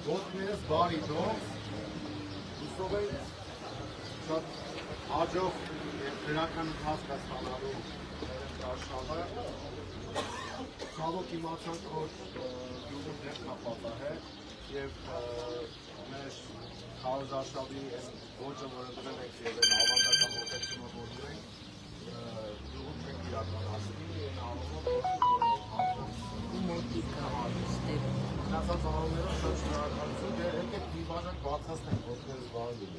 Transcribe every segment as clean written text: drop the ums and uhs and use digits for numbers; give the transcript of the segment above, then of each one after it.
Ոտներս բարի դող, ուսով է շատ աջով և գրական ընթացք ստանալու արշավը, ցավոք իմացանք, որ գյուղում դեռ կապված է և մեր քարոզարշավի ոճը, որը դրել ենք և ավանդական ողջությունը որ ունենք, գյուղում չենք իրականացնի, այն առումով Նասած անալներով շատ շնորհակալություն դեր եկեք մի բաժակ բացացնենք ոտներս բարի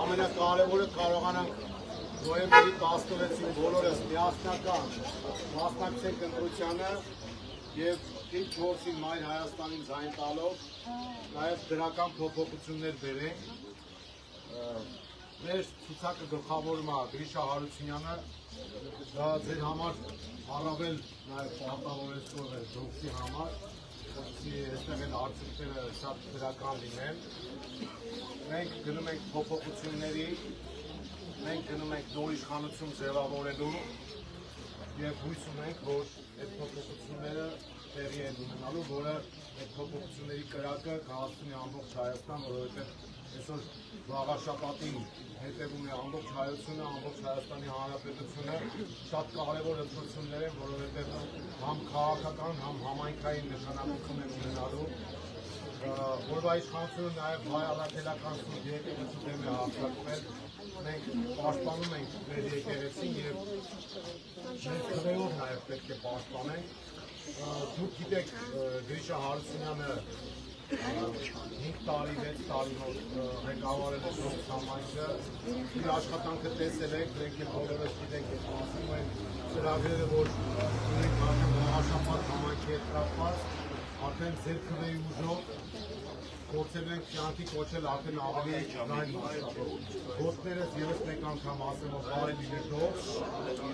Ամենակարևորը կարողանանք նոյեմբերի 16-ին բոլորս միասնական մասնակցենք ընտրությանը և իր փորձին Մայր Հայաստանին ձայն տալով նաև դրական փոփոխություններ բերենք։ Մեր ցուցակը գլխավորում է Գրիշա Հարությունյանը, դա ձեր համար առավել նաև պարտավորեցնող է դոքսի համար, որպեսզի այստեղ են արդյունքները շատ դրական լինեն։ Մենք գնում ենք փոփոխությունների, մենք գնում ենք նոր իշխանություն ձևավորելու և հույս ունենք, որ այդ փոփոխությունները տեղի են ունենալու, որը այդ փոփոխությունների կրակը կհասցնի ամբողջ Հայաստան, որովհետև այսօր վաղաշաբաթին հետևում է ամբողջ հայությունը, ամբողջ Հայաստանի Հանրապետությունը, շատ կարևոր ընտրություններ են, որովհետև համ քաղաքական, համ համայնքային նշանակություն են ունենալու, որվա իշխանությունը նաև հայ առաքելական սուրբ եկեղեցու դեմ է հարձակվել, մենք պաշտպանում ենք մեր եկեղեցին և մեր քվեով նաև պետք է պաշտպանենք։ Դուք գիտեք Գրիշա Հարությունյանը 5 տարի, 6 տարի ղեկավարել է Դոքս համայնքը, իր աշխատանքը տեսել եք, մենք էլ բոլորս գիտենք այդ մասին են ծրագրերը, որ ունենք արդեն վաղաշաբաթ համայնքի հետ կապված, արդեն ձեր քվեի ուժով փորձել ենք կյանքի կոչել արդեն ավելի լայն մասշտաբով։ Ոտներս ևս մեկ անգամ ասեմ, որ բարի լինեք Դոքս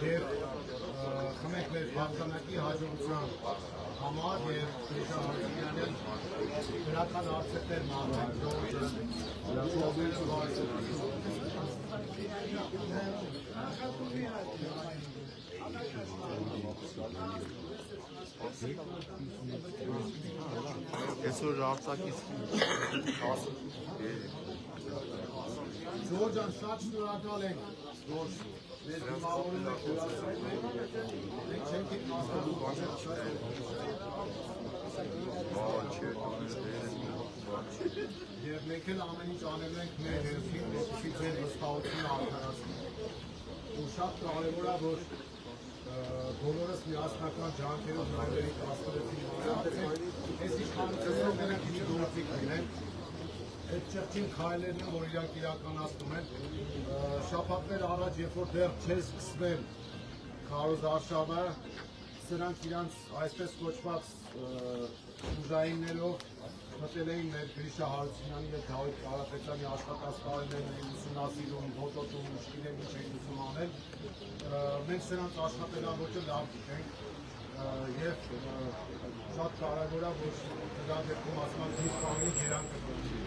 և խմենք մեր հաղթանակի հաջողության համար և Գրիշա Հարությունյանն դրական արդյունքներ մատենք Դոքսը Այսօր արձակից Ժորժան շատ շնորհակալ ենք, որ մեզ դիմավորում եք հյուրասիրում եք, մենք չենք եք մասնակցում և մենք էլ ամեն ինչ անելու ենք մեր հերթին, որպեսզի ձեր վստահությունը արդարացնենք։ Ու շատ կարևոր է, որ բոլորս միասնական ջանքերով նայվերից 16-ին այս խանութներում նրանք ինչ գործիք ունեն, այդ չղջին քայլերն են, որ իրանք իրականացնում են, շաբաթներ առաջ, երբ որ դեռ չէր սկսվել քարոզարշավը, սրանք իրանց այսպես կոչված ուժայիններով մտել էին մեր Գրիշա Հարությունյանի և Դավիթ Կարապետյանի աշխատած տարիներն ուսումնասիրում, հոտոտում, ինչքին ինչ էին ուզում անել, մենք սրանց աշխատելավոճը լավ գիտենք և շատ կարևոր է, որ դրա դեպքում ասում են մի բանի ջերանքը կոչի,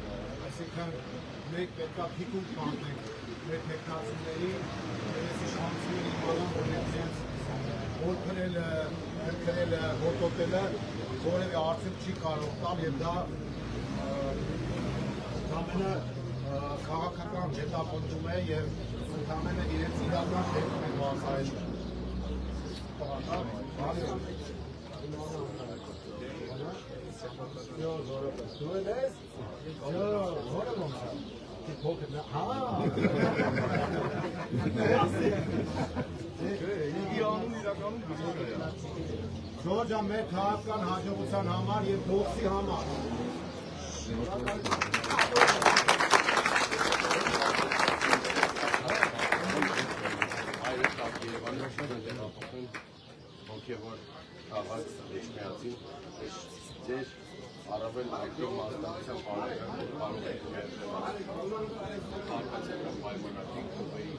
այսինքն մենք պետք է թիկունք պահենք մեր տեխնացիների, այս իշխանությունների իմանան, որ իրենց որ քրել հոտոտելը որևէ արդյունք չի կարող տալ և դա ընդամենը քաղաքական հետապնդում է և ընդամենը իրենց իրական դեպքում են վազայել Դու էլ ես? Որը ոնց է? Փոքր նա, Ժորջա մեր քաղաքական հաջողության համար և բոքսի համար հոգևոր քաղաք Էջմիածին ձեր առավել ակտիվ մասնակցության պարագայում կարող եք ներդրել արկածական պայմանագրի կողմերի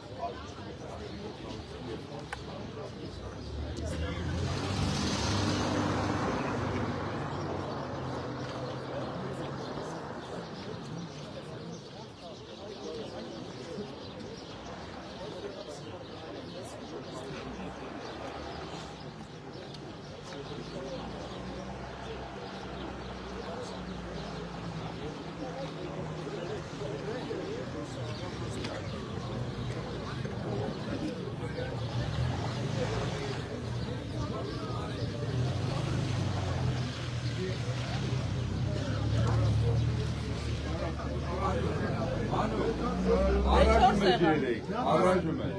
Առայժմ է։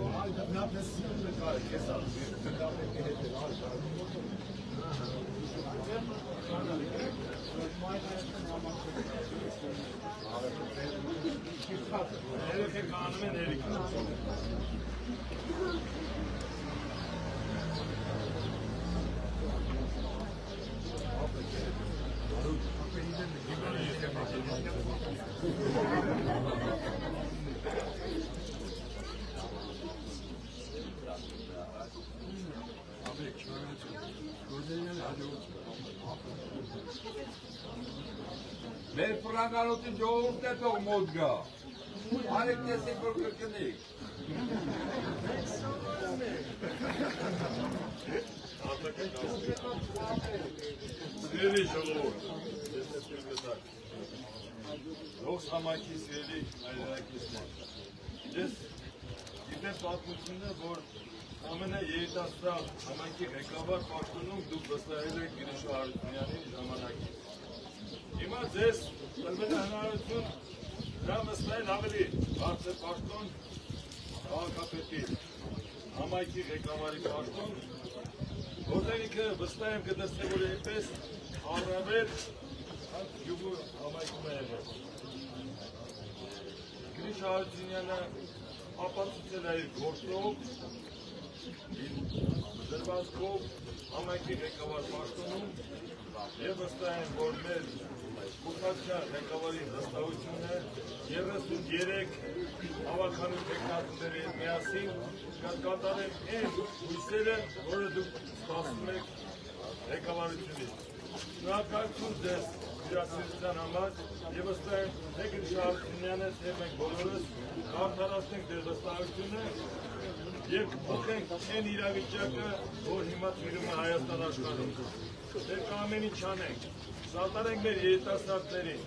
Մեր պրագանոտի ժողովուրդն է թող մոտ գա։ Արեք տեսեք, որ կրկնեիք։ Սիրելի ժողովուրդ, ողջ համայնքի սիրելի հայրենակիցներ։ Ես գիտեմ պատմությունը, որ ամենաերիտասարդ համայնքի ղեկավար պաշտոնում դուք վստահել եք Գրիշա Հարությունյանի ժամանակին։ Հիմա ձեզ տրվել է հնարավորություն դրա վստահել ավելի բարձր պաշտոն քաղաքապետի համայնքի ղեկավարի պաշտոն, որտեղ ինքը վստահ եմ կդրսի, որ այնպես առավել յուղու համայնքում է եղել։ Գրիշա Հարությունյանը ապացուցել է իր գործով, դրվածքով համայնքի ղեկավար պաշտոնում և վստահ եմ, որ մեր կուսակցության ղեկավարի վստահությունը 33 հավաքանու տեխնատուների հետ միասին կկատարեն այն հույսերը, որը դուք սպասում եք ղեկավարությունից։ Շնորհակալություն ձեզ իրացիության համար և վստահ եմ, թե Գրիշա Հարությունյանը, թե մենք բոլորս արդարացնենք ձեր վստահությունը և փոխենք այն իրավիճակը, որ հիմա տիրում է Հայաստան աշխարհում։ Մենք ամեն ինչ անենք, սատարենք մեր երիտասարդներին,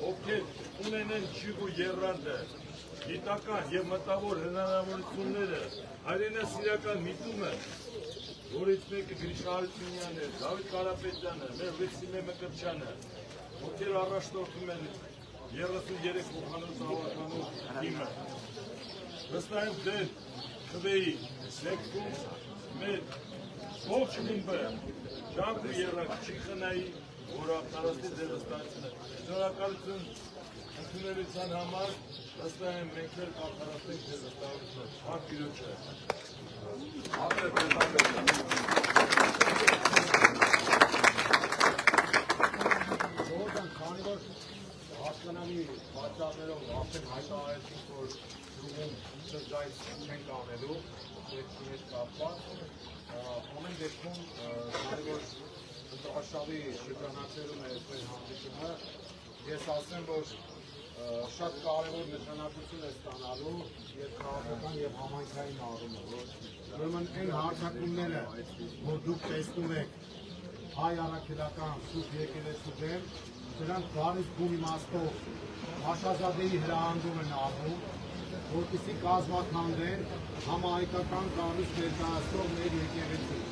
ովքեր ունեն ջիգ ու եռանդը, գիտական և մտավոր հնարավորությունները, հայրենասիրական միտումը, որից մեկը Գրիշա Հարությունյանն է, Դավիթ Կարապետյանը, մեր Վեցիմե Մկրտչյանը, ովքեր առաջնորդում են 33 խոհանոց հավաքանու թիմը։ Վստահ եմ ձեր քվեի սեկքում մեր ողջ խումբը ջանք ու եռանք չի խնայի որ տարածքի ձեր վստահությունը։ Շնորհակալություն ընդունելության համար, վստահ եմ մենք էլ կատարածենք ձեր վստահությունը։ Փառք Տիրոջը։ Քանի որ հասկանալի պատճառներով արդեն հայտարարեցինք, որ դրում շրջայց չենք անելու, պետքի հետ կապված, ամեն դեպքում, քանի որ ընտրաշավի շրջանակներում է այսպես հանդիպումը, ես ասեմ, որ շատ կարևոր նշանակություն է ստանալու եւ քաղաքական եւ համայնքային առումով, ուրեմն այն հարցակումները, որ դուք տեսնում եք հայ առաքելական սուրբ եկեղեցու դեմ, դրանք բարի բուն իմաստով Փաշազադեի հրահանգում են արվում, որպեսզի կազմաքանդեն համահայկական կառույց ներկայացնող մեր եկեղեցին։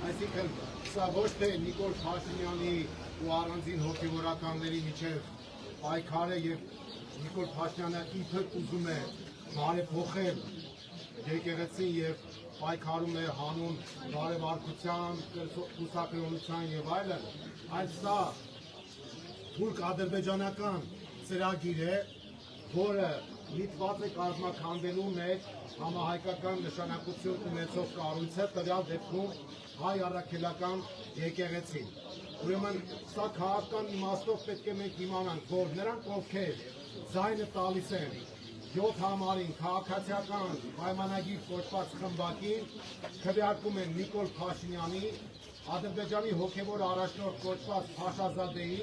Այսինքն, սա ոչ թե Նիկոլ Փաշինյանի ու առանձին հոգևորականների միջև պայքար է եւ Նիկոլ Փաշինյանը իբր ուզում է բարեփոխել եկեղեցին եւ պայքարում է հանուն բարեվարկության, կուսակրոնության եւ այլն, այլ սա թուրք-ադրբեջանական ծրագիր է, որը միտված է կազմաքանդելու մեր համահայկական նշանակություն ունեցող կառույցը, տվյալ դեպքում հայ առաքելական եկեղեցին։ Ուրեմն սա քաղաքական իմաստով պետք է մենք իմանանք, որ նրանք ովքեր ձայնը տալիս են 7 համարին քաղաքացիական պայմանագիր կոչված խմբակին, քվեարկում են Նիկոլ Փաշինյանի, Ադրբեջանի հոգևոր առաջնորդ կոչված Փաշազադեի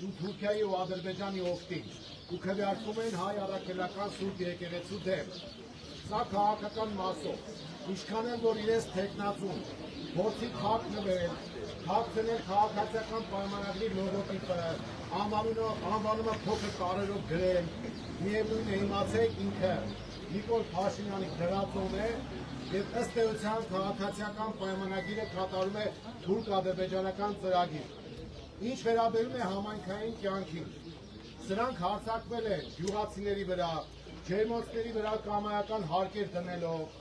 ու Թուրքիայի ու Ադրբեջանի օգտին ու քվեարկում են հայ առաքելական սուրբ եկեղեցու դեմ։ Սա քաղաքական մասով, ինչքան են որ իրենց թեկնածուն, փորձի թաքնվել, թաքցնել քաղաքացիական պայմանագրի լոգոտիպը, անվանումը փոքր տարերով գրել, միևնույն է իմացեք ինքը Նիկոլ Փաշինյանի դրածոն է եւ ըստ էության քաղաքացիական պայմանագիրը կատարում է թուրք-ադրբեջանական ծրագիր։ Ինչ վերաբերում է համայնքային կյանքին, սրանք հարձակվել են գյուղացիների վրա, ջերմոցների վրա կամայական հարկեր դնելով,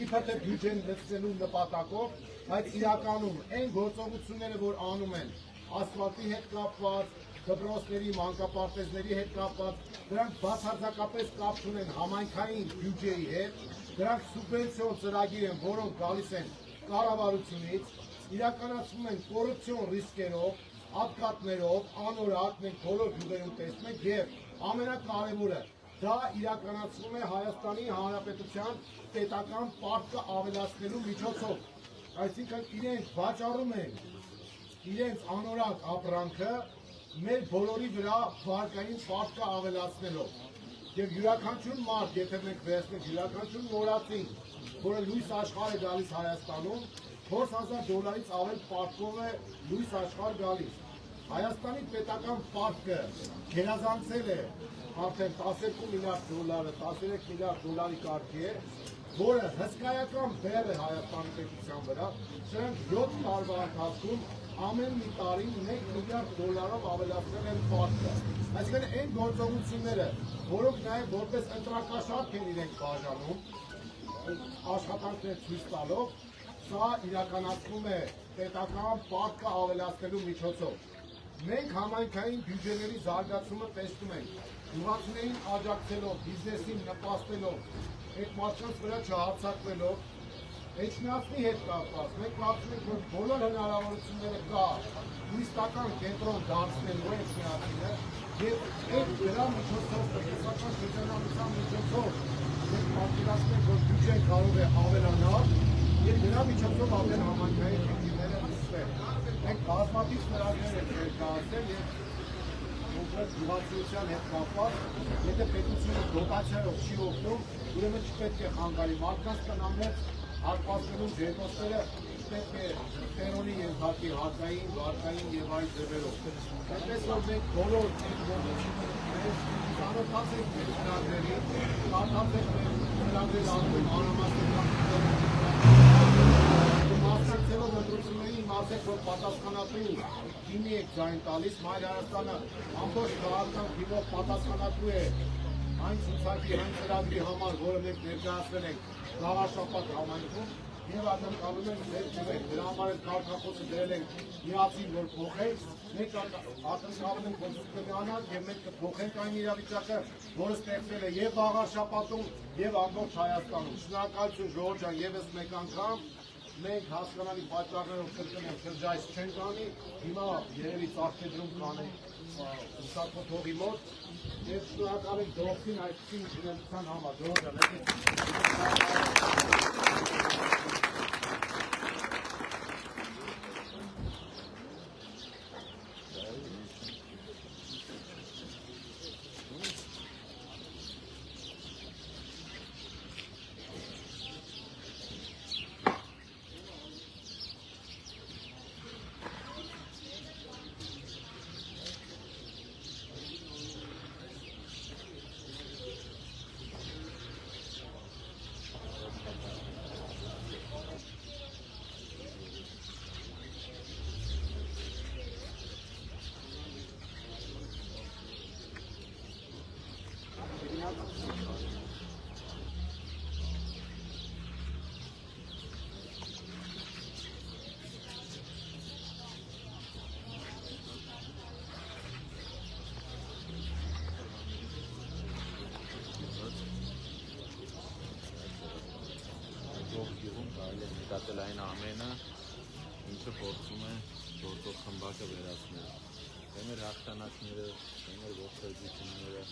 իբր թե բյուջեն լցնելու նպատակով, բայց իրականում այն գործողությունները, որ անում են ասֆալտի հետ կապված, դպրոցների, մանկապարտեզների հետ կապված, դրանք բացարձակապես կապ չունեն համայնքային բյուջեի հետ, դրանք սուբվենցիոն ծրագիր են, որոնք գալիս են կառավարությունից, իրականացվում են կոռուպցիոն ռիսկերով, ատկատներով, անորակ, մենք բոլոր գյուղերում տեսնում ենք եւ ամենակարևորը դա իրականացվում է Հայաստանի Հանրապետության պետական պարտքը ավելացնելու միջոցով, այսինքն իրենք վաճառում են իրենց անորակ ապրանքը մեր բոլորի վրա վարկային պարտքը ավելացնելով եւ յուրաքանչյուր մարդ, եթե մենք վերցնենք յուրաքանչյուր նորածին, որը լույս աշխարհ է գալիս Հայաստանում, $4,000-ից ավել պարտքով է լույս աշխարհ գալիս։ Հայաստանի պետական պարտքը գերազանցել է արդեն $12 միլիարդ, $13 միլիարդ կարգի է, որը հսկայական բեռ է Հայաստանի պետության վրա, սրանք 7 տարվա ընթացքում ամեն մի տարի $1 միլիարդ ավելացնել են պարտքը։ Այսինքն այն գործողությունները, որոնք նաև որպես ընտրակաշարք են իրենք բաժանում, աշխատանքներ ցույց տալով, սա իրականացվում է պետական պարտքը ավելացնելու միջոցով։ Մենք համայնքային բյուջեների զարգացումը տեսնում ենք, գյուղացիներին աջակցելով, բիզնեսին նպաստելով, այդ մարդկանց վրա չհարձակվելով, Էջմիածնի հետ կապված, մենք կարծում ենք, որ բոլոր հնարավորությունները կա տուրիստական կենտրոն դարձնելու Էջմիածինը եւ այդ դրա միջոցով, տնտեսական շրջանառության միջոցով մենք պատկերացնում ենք, որ բյուջեն կարող է ավելանալ եւ դրա միջոցով ամեն համայնքային խնդիրները լուծվել։ Մենք բազմաթիվ ծրագրեր ենք ներկայացրել եւ կոնկրետ գյուղացիության հետ կապված, եթե պետությունը դոտացիայով չի օգնում, ուրեմն չպետք է խանգարի մարդկանց տնամերձ հարկվածելու ջերմոցները պետք է տերոնի ենթարկի հարկային, վարկային եւ այլ ձևերով։ Այնպես որ մենք բոլոր այդ գործողությունները ծանոթացած ենք մեր ծրագրերին, կարդացել ենք ծրագրերի անդամ անհամաձայնությունները, մասնակցելով ընտրություններին իմացեք, որ պատասխանատու թիմի եք ձայն տալիս, Մայր Հայաստանը ամբողջ քաղաքական թիմով պատասխանատու է այն ցուցակի, այն ծրագրի համար, որը մենք ներկայացրել ենք Գավառշապատ համայնքում եւ անդամակալում ենք մեր թիմը։ Դրա համար էլ կարգախոսը դրել ենք միացին, որ փոխենք Մենք ակնկալում ենք, որ կգանան եւ մենք կփոխենք այն իրավիճակը, որը ստեղծվել է եւ Վաղարշապատում եւ ամբողջ Հայաստանում։ Շնորհակալություն Ժողովուրդ ջան, եւս մեկ անգամ մենք հասկանալի պատճառներով կրկնենք շրջայց չենք անի, հիմա երևի ծաղկեդրում կանենք ուսակոթողի մոտ եւ շնորհակալ ենք դրոքին այսպիսի ինժեներության համար։ Ժողովուրդ ջան, նկատել այն ամենը, ինչը փորձում է գործող խմբակը վերացնել։ Թե մեր հաղթանակները, թե մեր ողջունությունները,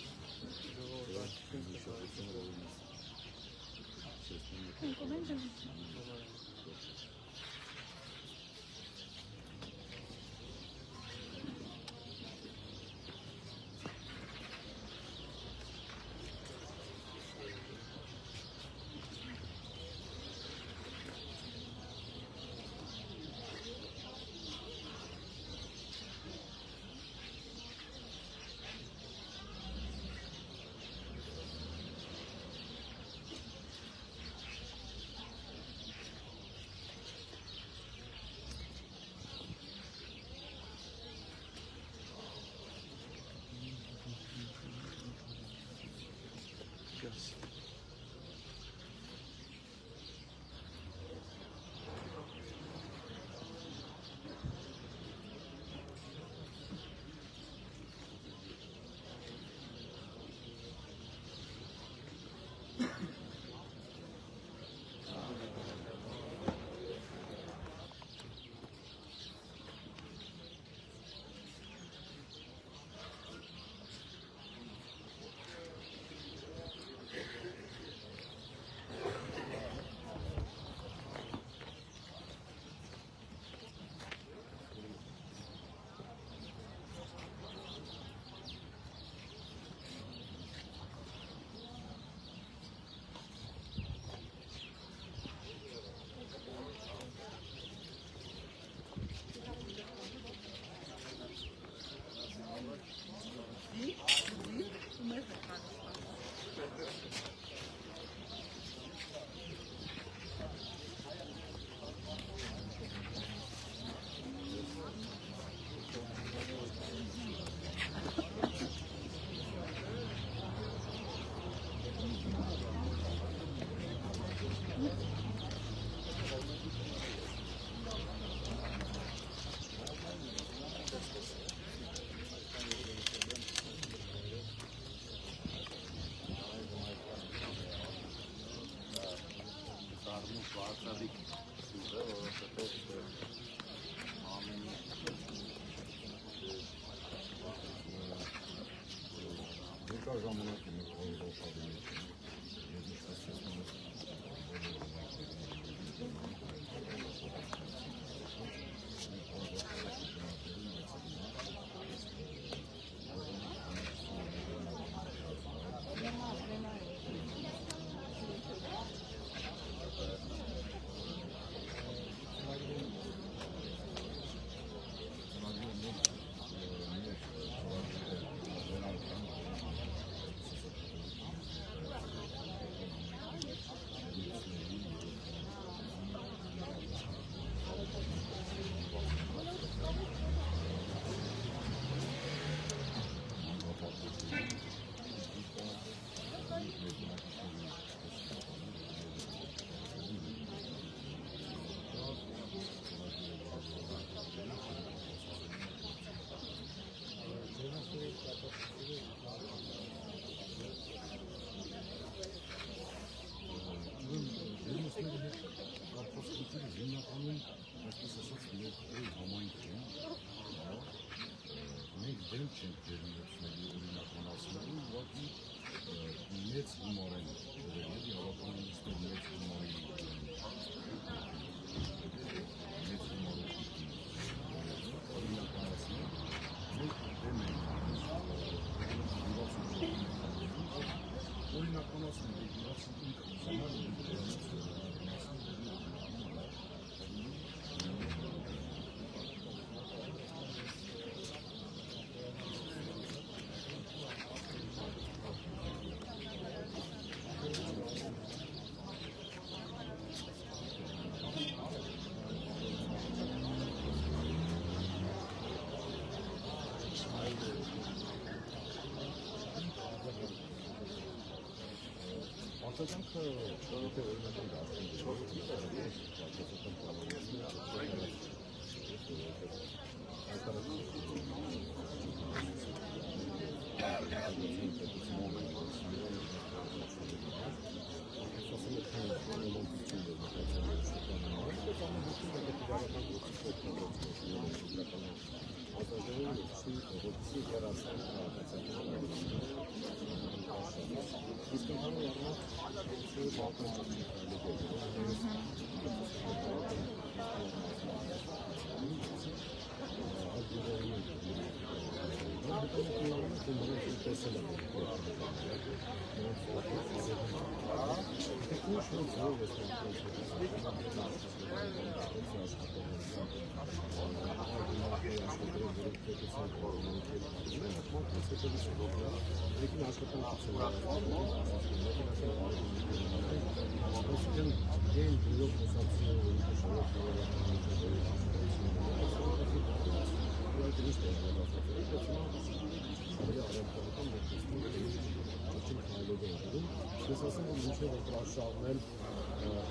Ես ասեմ, որ մինչև ընտրաշարներ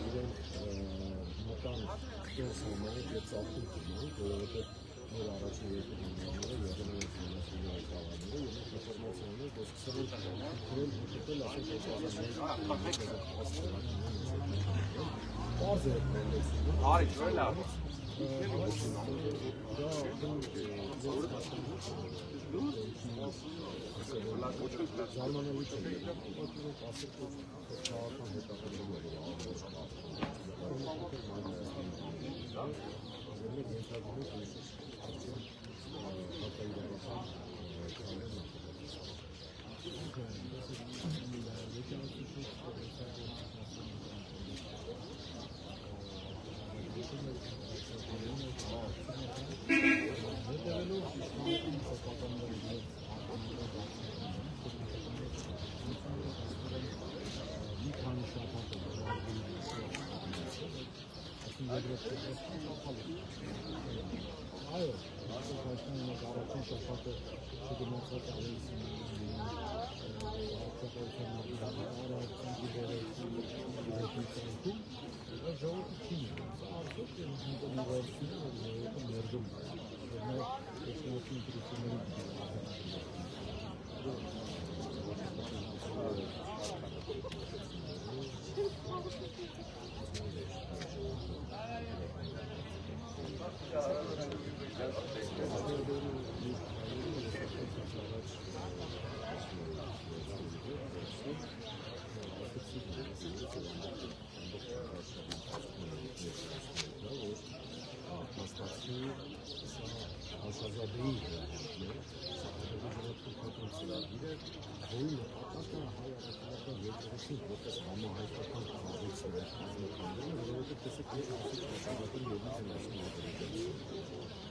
իրենք մտան կես համարեք և ծախում կնանք, որովհետև մեր առաջին երկու հիմնանները եղել են ֆինանսների այդավարները և մենք ինվորմացիաներ, որ սկսել են քրել հուտել, ասենք ես պարզ է մենլեցին։ Արի, չոյլ աղոց։ Զարմանալի չէ, ուղղակի ասեք, որ քաղաքական հետաքրքրում է, որ ամբողջ Այո, այսինքն մենք առաջին շաբաթը չգնացած ավելին հաղորդակցության նավիրահարությունների վերեցում ժողովուրդը չի մնաց, արդյոք ինտերնետի ներդում մեր տեխնոլոգիական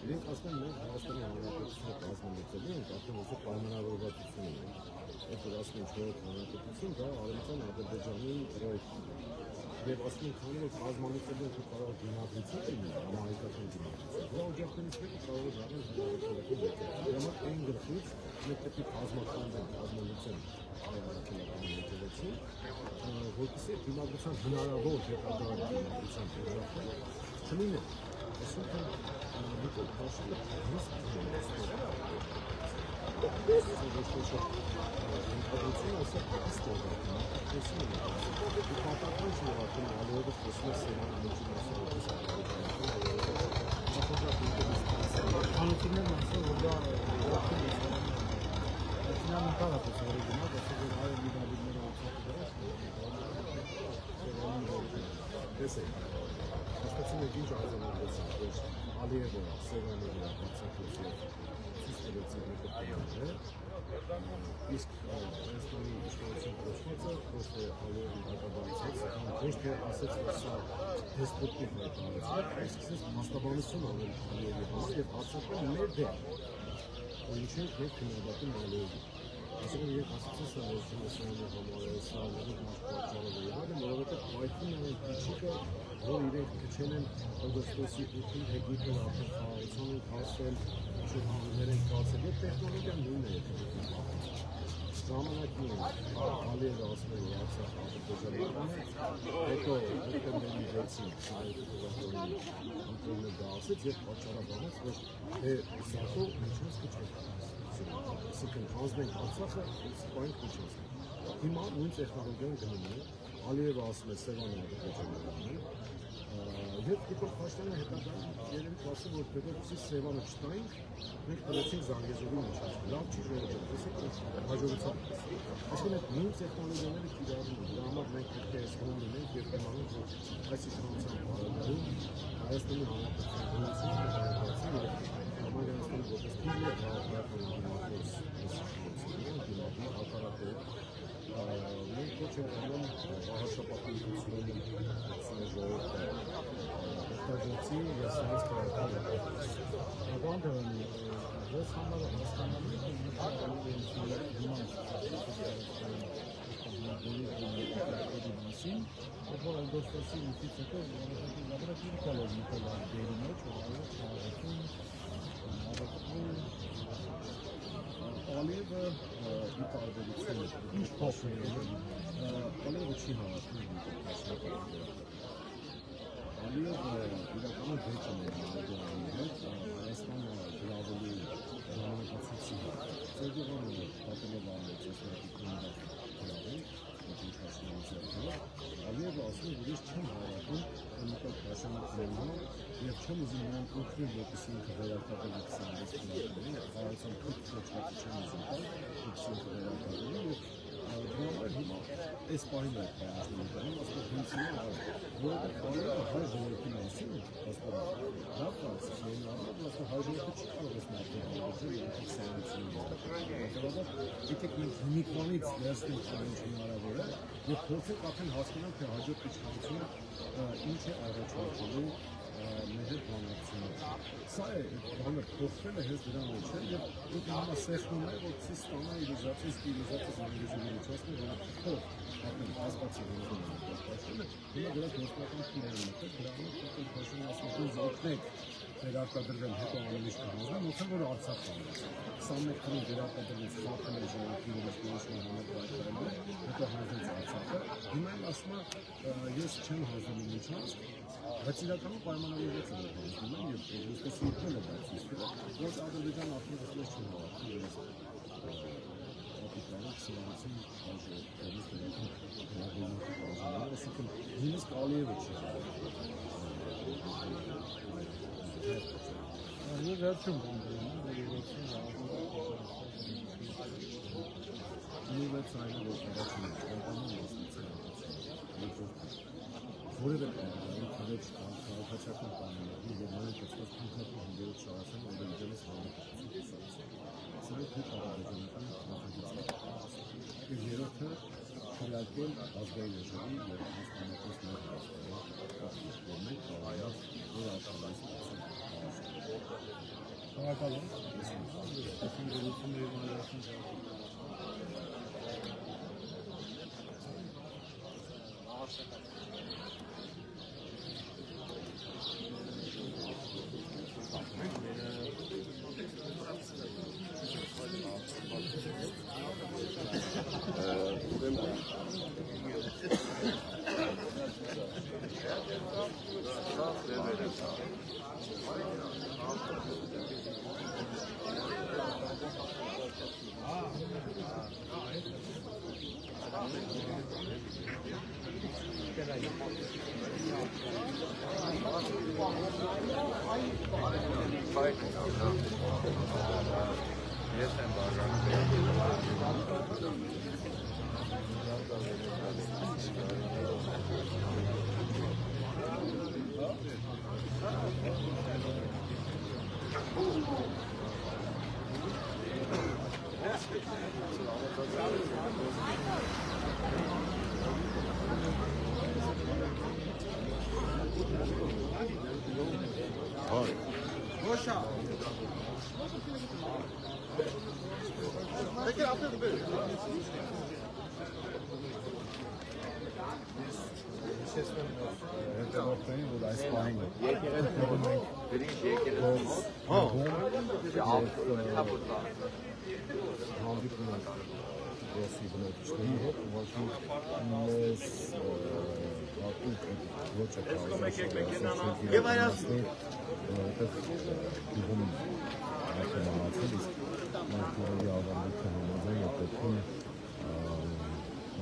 Իրենք ասում են մենք Հայաստանի Հանրապետությունը կազմակերպելու ենք, արդեն ոսը պայմանավորվածություն ունենք։ Այդ որ ասում են ինչ-որ հանրապետություն, դա Արևմտյան Ադրբեջանի պրոյեկտն է։ Եվ ասում են, քանի որ կազմակերպելու ենք կարող դիմադրություն լինի, համահայկական դիմադրություն, դրա օջախներից մեկը կարող է դառնալ հանրապետական եկեղեցի։ Դրա համար այն գլխից մենք պետք է կազմակերպենք կազմակերպություն հայ-առաքելական եկեղեցին, որպեսզի դիմադրության հնարավոր հետագա դիմադրության օջախը չլինի։ Այսինքն, մենք հաշվի հենց Ինքնություն ասա իստոր է, խոսում է։ Ու պատահական չի եղել ալիևը խոսում է սերան միջի Հանություններն ասել, որ դա ողջին է սերանը։ Նա մտավ է սերանը, ասել որ այո լիդավիդները անցած դրած տեսեք, հաստատում եք ինչ արձանագրեցիք, որ Ալիևը Սևանի վրա բացակայություն ցույց տվեց իր նկատմամբ, իսկ Հայաստանի իշխանության կոչվածը ոչ թե Ալիևը հակաբարձեց, ոչ թե ասեց, որ սա դեսպոտիկ հայտարարություն, այլ սկսեց մասնաբանություն անել Ալիևի համար եւ հարձակվել մեր դեմ, որ ինչ ենք մենք քննադատում Ալիևին։ Այսինքն երբ ասացին սա որ Սևանի համար սա լրիվ ինչ պատճառը եղել, որովհետև այդքան այն քիչիկը, որ իրենք քչել են օգոստոսի 8-ին Եգիպտոն արդեն խաղաղություն են հասել, ինչ-որ հանրներ են կացել, եւ տեխնոլոգիան նույնն է եթե ժամանակին Ալիևը ասում է որ Արցախ Ադրբեջանում է, հետո հոկտեմբերի 6-ին 22 թվականի ընտրությունը դա ասեց եւ պատճառաբանեց, որ ԶԱԿ-ը ինչպես կչել։ Այսինքն հանձնենք Արցախը, սպայենք Քոչարսկը։ Հիմա նույն տեխնոլոգիան գնում է, Ալիևը ասում է Սևանը Ադրբեջանում, եւ Տիկոն Փաշինյանը հետագայում երևի ասում որ դեպի Սևանը չտայինք, մենք տվեցինք Զանգեզուրի միջանցք։ Լավ չի ժողովուրդ, տեսեք հաջողությամբ։ Այսինքն այդ նույն տեխնոլոգիաները կիրառվում են, դրա համար մենք պետք է զգոն լինենք եւ իմանանք որ այս իշխանության բարելավում Հայաստանի Հանրապետության գոյությունը կատարվեցին եւ Հայաստանի որպես դիվեր հակառակորդ մենք ոչ ենք անում հաշվապատվությունների ժողովուրդը օգտագործի եւ սրանց կարգավորի։ Բանդերն ես համարը հասկանալի է որ օգոստոսի 8-ից հետո լաբորատորիա կալով Նիկոլա դերի մեջ Ալիևը ի տարբերություն ինչ փոխել է Ալիևը չի հավատում Ալիևը իրականում վեճ է Ալիևի հետ Հայաստանը գրավելու ժամանակացույցի ծերգողանը պատելով արմեցից ներդիկունը գրավել Ալիևը ասում է, որ ես չեմ հավատում Նիկոլ Փաշինյանին եւ չեմ ուզում նրան օգնել, որպեսզի ինքը վերարտադրի 26 թվականին, խաղացան քիչ չոչվածի չեմ ուզում տալ, որպեսզի ինքը վերարտադրի եւ դրա համար հիմա այս պահին է Հայաստանում, ասում հենց հիմա որովհետեւ Ալիևը հայ ժողովրդի մասին է հաստատում։ Դա ֆրանսիացի նորմալ, որ հայ ժողովուրդը չի կարող այս մարդկանց եւ քսանություն Հետևաբար, եթե մենք հիմիկվանից վերցնենք այն հնարավոր է եւ փորձենք արդեն հասկանալ, թե հաջորդ իշխանությունը ինչ է առաջարկելու մեր հետ բանակցությունները։ Սա է բանը փոխվել է հենց դրա մեջ է եւ դուք հիմա սեղմում եք, որ ստանա իլյուզացիա զանգեզուրի միջոցով, որ փոխ արդեն հասկացի որոնք են պատասխանը։ Հիմա դրա գործնականությունները մտել, դրա համար պետք է փոխել ասում օգնենք վերարտադրվել հետո ամենից կհանձնեմ, ոնց որ Արցախ կանգնեց։ 21 թվականին վերարտադրվեց Խաթանի ժողովրդի ներկայացման համակարգը, հետո հանձնեց Արցախը։ Հիմա ասում է ես չեմ հանձնում միջանցք, բայց իրականում պայմանավորված է հանձնում եւ ոստոսի իբրել է բացից, որ Ադրբեջանը արդեն ասում է չի հավատում ես ապիկանը սրանցին այսինքն նույնիսկ Ալիևը չի հավատում։ Ես վերջում բանդերն Նույնպես այն որ առաջին կամպանիան մասնակցել որևէ քարեջ քաղաքացիական կանոնների եւ նույն տեսքով ինքնատիպ հանդերձ շարասան Ադրբեջանից հանրապետություն սրանք դեպի Ադրբեջանական նախագծեր եւ երրորդը քրակել ազգային ուժերի եւ հաստատությունների ներկայացումը այլ որ արտադրություն Շնորհակալ եմ։ Ուսումնասիրությունների մասնակցություն Ես եմ բաժանում հետևորդներին, որ այս պահին հանդիպում ենք դրսի բնակիչների հետ, ուղղակի մեզ հատուկ ոճը կարողացել և այրասնի գյուղում արդեն մահացել, իսկ մենք գյուղերի ավանդույթը համաձայն է պետքում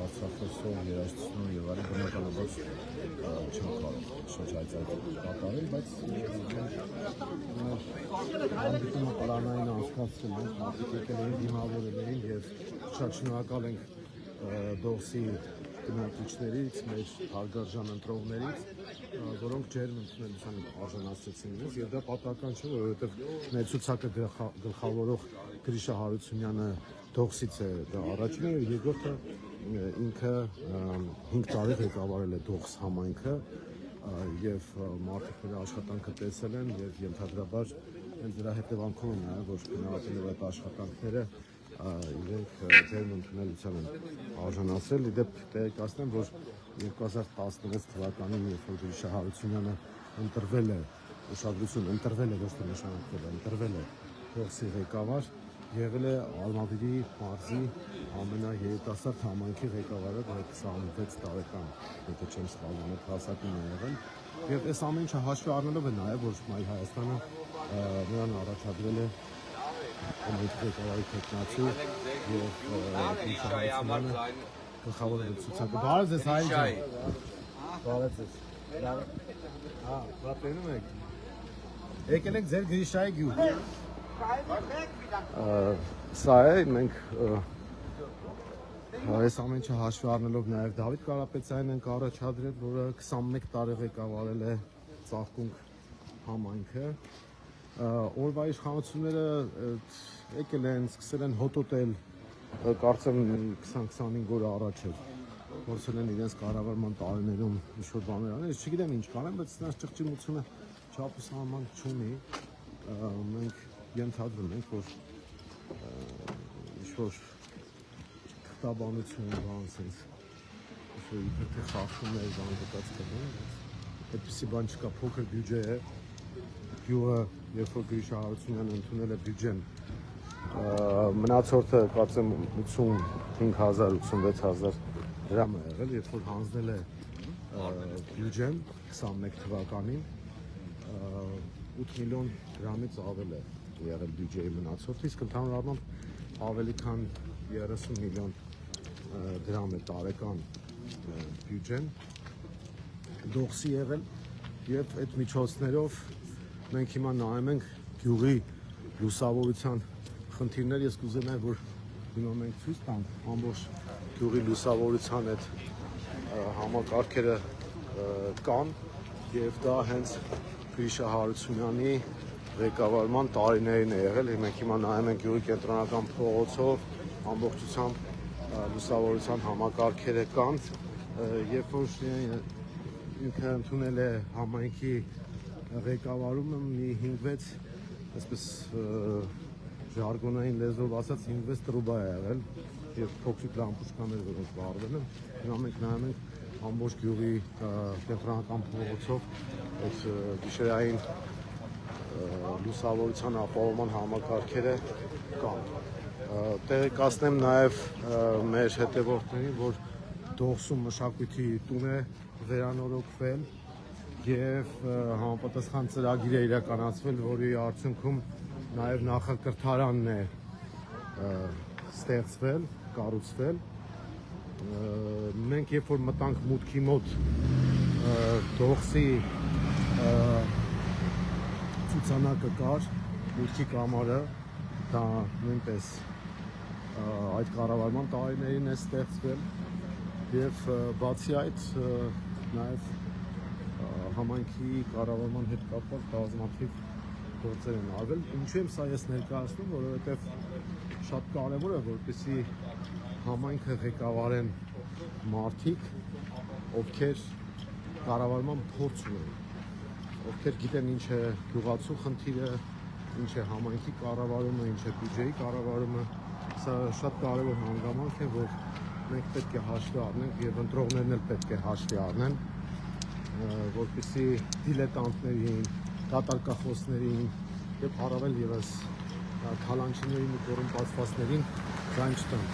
բարձրախոսով երաժշտություն եւ այլն բնականաբար չեմ կարող շրջայցել կատարել, բայց հանդիպումը պլանային անցկացրել ենք, մարդիկ եկել էին, դիմավորել էին եւ շատ շնորհակալ ենք Դողսի բնակիչներից, մեր հարգարժան ընտրողներից, որոնք ջերմ ընդունելության արժանացրեցին մեզ եւ դա պատահական չէ, որովհետեւ մեր ցուցակը գլխավորող Գրիշա Հարությունյանը Դողսից է դա առաջինը, եւ երկրորդը ինքը 5 տարի ղեկավարել է Դողս համայնքը եւ մարդիկ նրա աշխատանքը տեսել են եւ ենթադրաբար հենց դրա հետևանքով են նաեւ որ գնահատելով այդ աշխատանքները իրենք ջերմ ընդունելության են արժանացել։ Իդեպ տեղեկացնեմ, որ 2016 թվականին, երբ որ Գրիշա Հարությունյանը ընտրվել է, ուշադրություն, ընտրվել է, ոչ թե նշանակվել է, ընտրվել է Դողսի ղեկավար, եղել է Արմավիրի մարզի ամենաերիտասարդ համայնքի ղեկավարը 26 տարեկան, եթե չեմ սխալվում, այդ հասակին է եղել։ Եվ այս ամեն ինչը հաշվի առնելով է նաև, որ Մայր Հայաստանը նրան առաջադրել է համայնքի ղեկավարի թեկնածու եւ Գրիշա գլխավորել ցուցակը։ Բարև ձեզ հայր ջան։ Բարև ձեզ։ Բա տենում եք։ Եկել եք ձեր Գրիշայի գյուղ։ Սա է, մենք այս ամեն ինչը հաշվի առնելով նաև Դավիթ Կարապետյանն ենք առաջադրել, որը 21 տարի ղեկավարել է Ծաղկունք համայնքը։ Օրվա իշխանությունները եկել են, սկսել են հոտոտել, կարծեմ 20-25 օր առաջ էր, փորձել են իրենց կառավարման տարիներում ինչ-որ բաներ անել, չգիտեմ ինչ կանեն, բայց նրանց ճղճիմությունը չափուսանման չունի, մենք ենթադրում ենք, որ ինչ-որ թղթաբանություն բան սենց ինչ-որ իբր թե խախտումներ բան գտած կդեն, այդպիսի բան չկա, փոքր բյուջե է, գյուղը, երբ որ Գրիշա Հարությունյանը ընդունել է բյուջեն, մնացորդը կարծեմ 85,000-86,000 դրամ է եղել, երբ որ հանձնել է բյուջեն 21 թվականին, 8 միլիոն դրամից ավել է եղել բյուջեի մնացորդը, իսկ ընդհանուր առմամբ ավելի քան 30 միլիոն դրամ է տարեկան բյուջեն Դողսի եղել եւ այդ միջոցներով մենք հիմա նայում ենք գյուղի լուսավորության խնդիրներ, ես կուզենայի որ հիմա մենք ցույց տանք ամբողջ գյուղի լուսավորության այդ համակարգերը կան եւ դա հենց Գրիշա Հարությունյանի ղեկավարման տարիներին է եղել, մենք հիմա նայում ենք գյուղի կենտրոնական փողոցով, ամբողջությամբ լուսավորության համակարգերը կան, երբ որ ինքը ընդունել է համայնքի ղեկավարումը մի 5-6, այսպես ժարգոնային լեզվով ասած 5-6 տրուբա է եղել եւ փոքրիկ լամպուշկաներ, որոնք վառվել են, հիմա մենք նայում ենք ամբողջ գյուղի կենտրոնական փողոցով այդ գիշերային լուսավորության ապահովման համակարգերը կան։ Տեղեկացնեմ նաև մեր հետևորդներին, որ Դողսում մշակույթի տուն է վերանորոգվել եւ համապատասխան ծրագիր է իրականացվել, որի արդյունքում նաև նախակրթարանն է ստեղծվել, կառուցվել։ Մենք երբ որ մտանք մուտքի մոտ դողսի ցուցանակը կար, մուտքի կամարը, դա նույնպես այդ կառավարման տարիներին է ստեղծվել եւ բացի այդ նաեւ համայնքի կառավարման հետ կապված բազմաթիվ գործեր են արվել։ Ինչու եմ սա ես ներկայացնում, որովհետեւ շատ կարեւոր է, որպեսզի համայնքը ղեկավարեն մարդիկ, ովքեր կառավարման փորձ ունեն, ովքեր գիտեն ինչ է գյուղացու խնդիրը, ինչ է համայնքի կառավարումը, ինչ է բյուջեի կառավարումը։ Սա շատ կարևոր հանգամանք է, որ մենք պետք է հաշվի առնենք եւ ընտրողներն էլ պետք է հաշվի առնեն, որպեսզի դիլետանտներին, դատարկախոսներին եւ առավել եւս թալանչիներին ու կոռումպացվածներին ձայն չտան։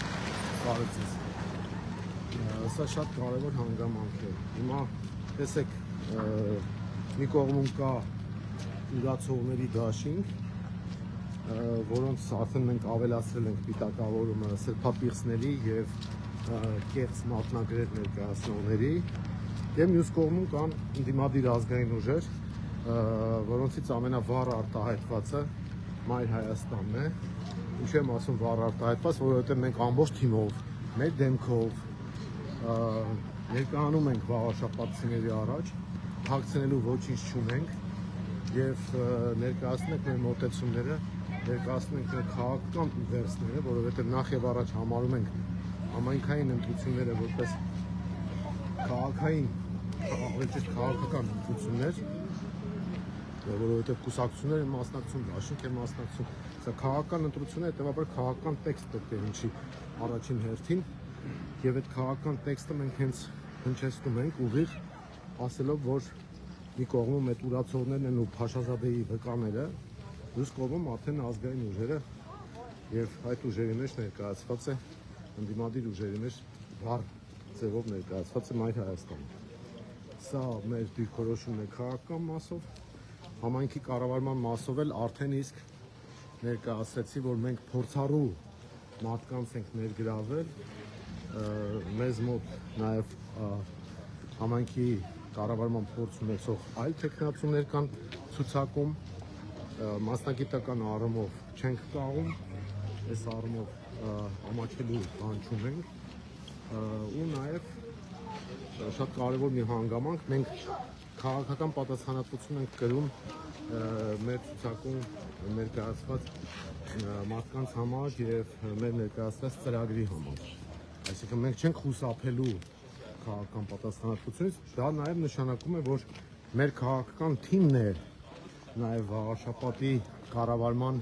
Բարեձեզ։ Սա շատ կարևոր հանգամանք է։ Հիմա տեսեք, մի կողմում կա ուրացողների դաշինք, որոնց արդեն մենք ավելացրել ենք պիտակավորումը սրբապիղծների եւ կեղծ մատնագրեր ներկայացնողների, եւ մյուս կողմում կան ընդդիմադիր ազգային ուժեր, որոնցից ամենավառ արտահայտվածը Մայր Հայաստանն է։ Ինչու եմ ասում վառ արտահայտված, որովհետեւ մենք ամբողջ թիմով, մեր դեմքով ներկայանում ենք վաղաշաբաթցիների առաջ, հագցնելու ոչինչ չունենք եւ ներկայացնում ենք մեր մոտեցումները, ներկայացնում ենք մեր քաղաքական ուղերձները, որովհետեւ նախ եւ առաջ համարում ենք համայնքային ընտրությունները որպես քաղաքային, քաղաքական ընտրություններ, որովհետեւ կուսակցությունները մասնակցում, դաշինք է մասնակցում, սա քաղաքական ընտրություններ, հետեւաբար քաղաքական տեքստ պետք է հնչի առաջին հերթին, եւ այդ քաղաքական տեքստը մենք հենց հնչեցնում ենք ուղիղ, ասելով, որ մի կողմում այդ ուրացողներն են ու Փաշազադեի վկաները, մյուս կողմում արդեն ազգային ուժերը եւ այդ ուժերի մեջ ներկայացված է ընդդիմադիր ուժերի մեջ վառ ձևով ներկայացված է Մայր Հայաստանը։ Սա մեր դիրքորոշումն է քաղաքական մասով, համայնքի կառավարման մասով էլ արդեն իսկ ներկայացրեցի, որ մենք փորձառու մարդկանց ենք ներգրավել, մեզ մոտ նաեւ համայնքի կառավարման փորձ ունեցող այլ տեխնացուներ կան ցուցակում, մասնագիտական առումով չենք կաղում, այս առումով ամաչելու բան չունենք ու նաև շատ կարևոր մի հանգամանք, մենք քաղաքական պատասխանատվություն ենք կրում մեր ցուցակում ներկայացված մարդկանց համար եւ մեր ներկայացված ծրագրի համար։ Այսինքն մենք չենք խուսափելու քաղաքական պատասխանատվությունից, դա նաև նշանակում է, որ մեր քաղաքական թիմն է նաև վաղաշաբաթի կառավարման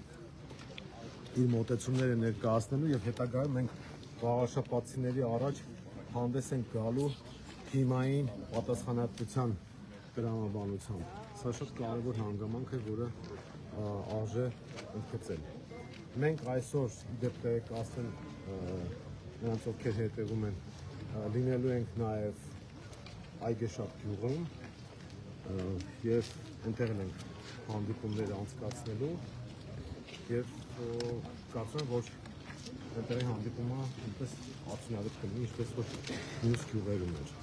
իր մոտեցումները ներկայացնելու եւ հետագայում մենք վաղաշաբաթցիների առաջ հանդես ենք գալու թիմային պատասխանատվության տրամաբանությամբ։ Սա շատ կարևոր հանգամանք է, որը արժե ընդգծել։ Մենք այսօր իդեպ կասեն նրանց ովքեր հետևում են, լինելու ենք նաև Այգեշապ գյուղում եւ այնտեղ ենք հանդիպումներ անցկացնելու եւ կարծում եմ, որ այնտեղի հանդիպումը այնպես արդյունավետ կլինի, ինչպես որ մյուս գյուղերում էր։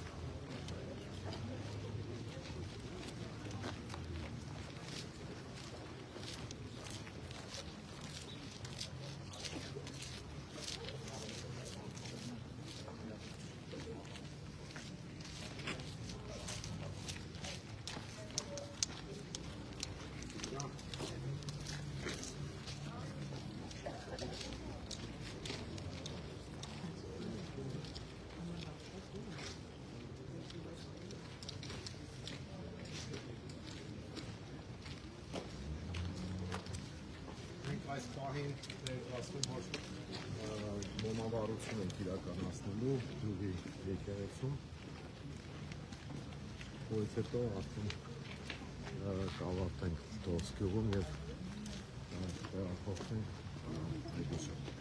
Այս պահին ասում որ մոմավառություն ենք իրականացնելու գյուղի եկեղեցում, որից հետո արդեն կավարտենք Դողս գյուղում եւ տեղափոխվենք Այգեշապ։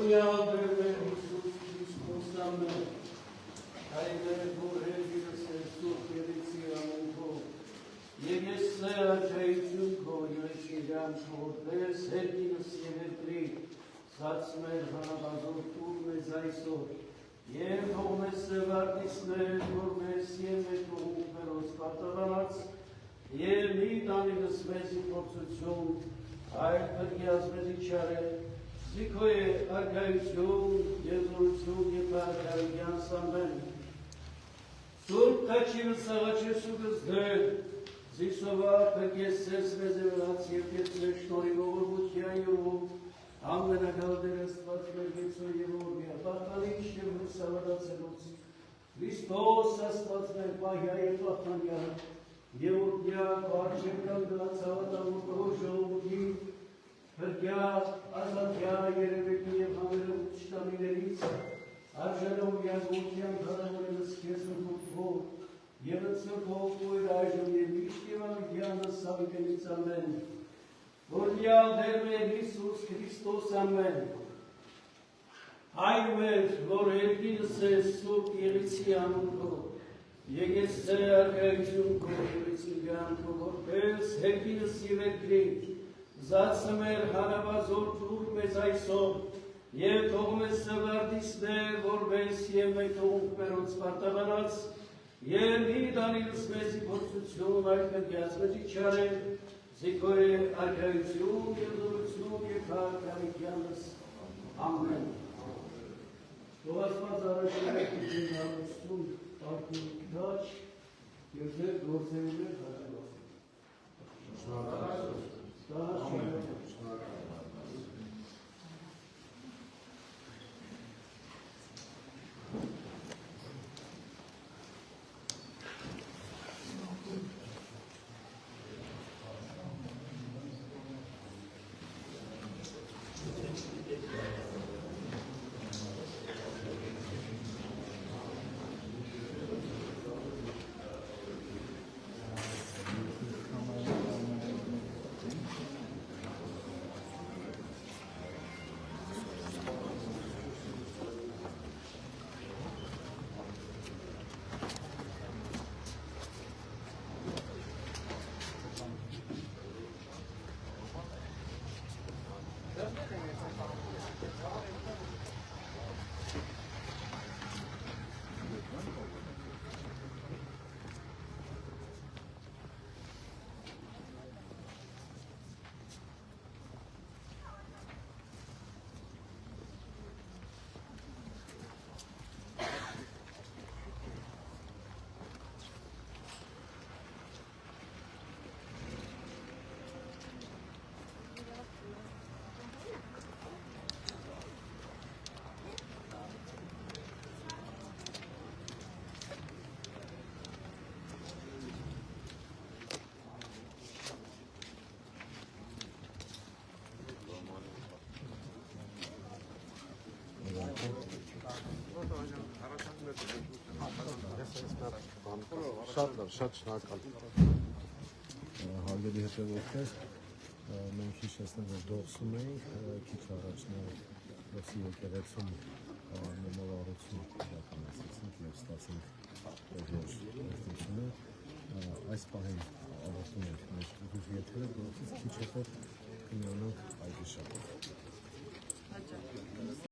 Օրյալ դրվեր Հիսուս Քրիստոս ամեն, հայներ որհետիրս է սուրբ երիցի ամենքով, և ես սե աջայություն քո յուրեչիրյան քորդես հերկինս և հերկրի, սաց մեր հանավազոր տուր մեզ այսօր, և թող մեզ սևարտիսներ, որ մեզ և մեր թողում մերոց պատավանած, և մի տանիվս մեզի փորձություն, այլ պրգյազ մեզի չար է, Զիքո է արգայություն, և զորություն, և արգայության սամեն, Սուրբ կաչիրս աղաչեսուգս դեր, Զիսովա պրգեսես մեզ էվրած և կեցեր շնորի ողորմության յովում, ամենագալդեր աստված մեր գեցո և օրմյա, բախանիչ և հուսավադացելուց, Քրիստոս աստված մեր պահյա և բախանյա, և օրմյա կարչև կանգնած հավատամուր ժողովուդի, Հրկյա, ազատյա, երևեկի և համերով չտամիներից, արժանով յագության հարավորելս կեզ մտքով, և ընցնքով կույր այժմ և միշտ և ամիդյանս սավիտենից ամեն, Օրյալ դեր մեր Հիսուս Քրիստոս ամեն, Հայր մեր, որ երկինս է սուրբ եղիցի ամունքով, և ես սե արգայություն քո եղիցի գանքով, որպես երկինս և երկրի, Զացը մեր հանավազոր տուր մեզ այսօր, և թող մեզ սվարդիսներ, որպես և մեր թողունք մերոց պարտավանած, և մի դանիլս մեզի փորձություն, այդ մերգյաց մեզի չար է, Զիքո է արգայություն և զորություն և քաղաքավիկյանս, ամեն։ Թող աստված առաջին հարություն, արկուն դաչ, և ձեր գործերներ հաջողացում։ Շատ շնորհակալ։ Հարգելի հետևորդներ, մենք հիշեցնենք, որ դողսում էինք, քիչ առաջ դողսի եկեղեցում մեմորարություն իրականացրեցինք և ստացանք օրհնությունը։ Այս պահին ավարտում ենք մեր ուղիղ եթերը, որովհետեւ քիչ հետո կմիանանք այգի շաբաթ։